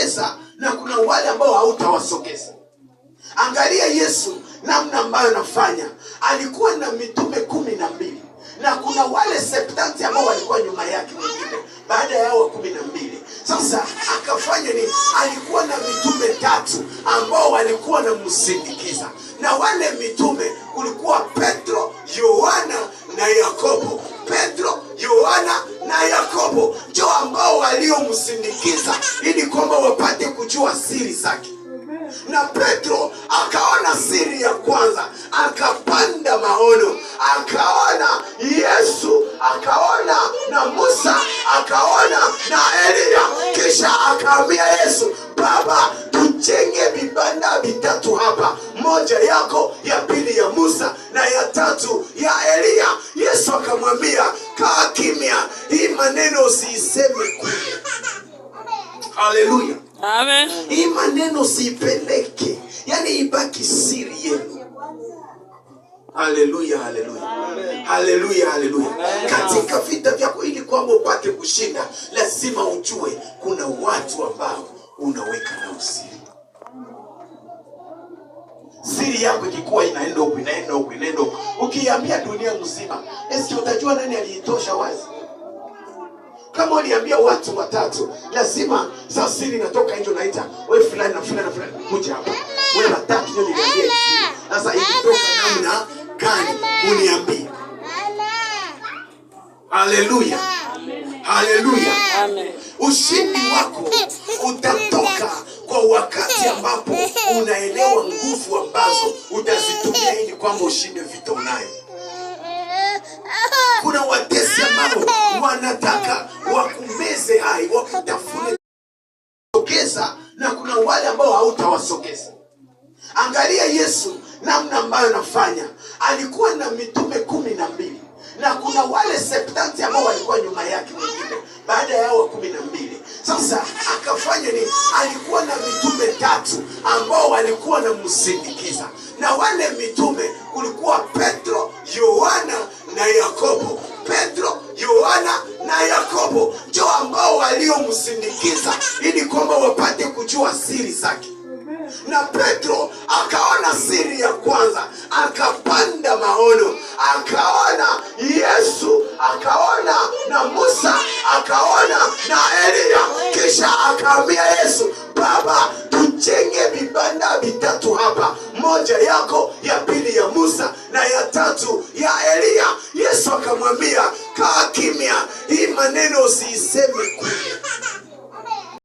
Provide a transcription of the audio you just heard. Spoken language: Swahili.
kusogeza na kuna wale ambao hautawasogeza. Angalia Yesu namna ambayo anafanya. Alikuwa na mitume 12 na kuna wale septanti ambao walikuwa nyuma yake wengine baada ya hao 12. Sasa akafanya ni alikuwa na mitume 3 ambao walikuwa na msindikiza, na wale mitume kulikuwa Petro, Yohana na Yakobo. Petro, Yohana na Yakobo ndio ambao waliomsindikiza ili kwamba wapate kujua siri zake. Na Petro akaona siri ya kwanza, akapanda maono, akaona Yesu, akaona na Musa, akaona na Elia. Kisha akaambia Yesu, Baba, tujenge vibanda vitatu hapa, moja yako, ya pili ya Musa na ya tatu ya Elia. Yesu akamwambia, kaa kimya, hii maneno usiiseme kule. Haleluya. Amen. Hii maneno siipeleke, yani ibaki siri yenu. Haleluya, haleluya. Haleluya, haleluya. Katika vita vyako ili kwamba upate kushinda, lazima ujue kuna watu ambao unaweka nao siri. Siri yako ikikuwa inaenda huko, inaenda huko, inaenda huko, ukiambia dunia mzima, eski utajua nani aliitosha wazi? Kama uliambia watu 3, lazima sasa siri inatoka nje, naita wewe fulani na fulani na fulani, kuja hapa. Wewe 3 ndio niliambia siri. Sasa ikitoka namna gani uniambie? Haleluya. Haleluya. Amen. Ushindi wako utatoka kwa wakati ambapo unaelewa nguvu ambazo utazitumia ili kwamba ushinde vita unayo. Kuna watesi ambao wanataka wakumeze hai, wakutafune sogeza, na kuna wale ambao hautawasogeza. Angalia Yesu namna ambayo anafanya. Alikuwa na mitume 12 na kuna wale septanti ambao walikuwa nyuma yake wengine baada ya hao 12. Sasa akafanya ni alikuwa na mitume 3 ambao walikuwa na msindikiza, na wale mitume kulikuwa Petro, Yohana na Yakobo. Petro, Yohana na Yakobo ndio ambao waliomsindikiza ili kwamba wapate kujua siri zake. Na Petro akaona siri ya kwanza, akapanda maono, akaona Yesu, akaona na Musa, akaona na Elia. Kisha akaambia Yesu, Baba, tujenge vibanda vitatu hapa, moja yako, ya pili ya Musa na ya tatu ya Elia. Yesu akamwambia, kaa kimya, hii maneno usiiseme kule.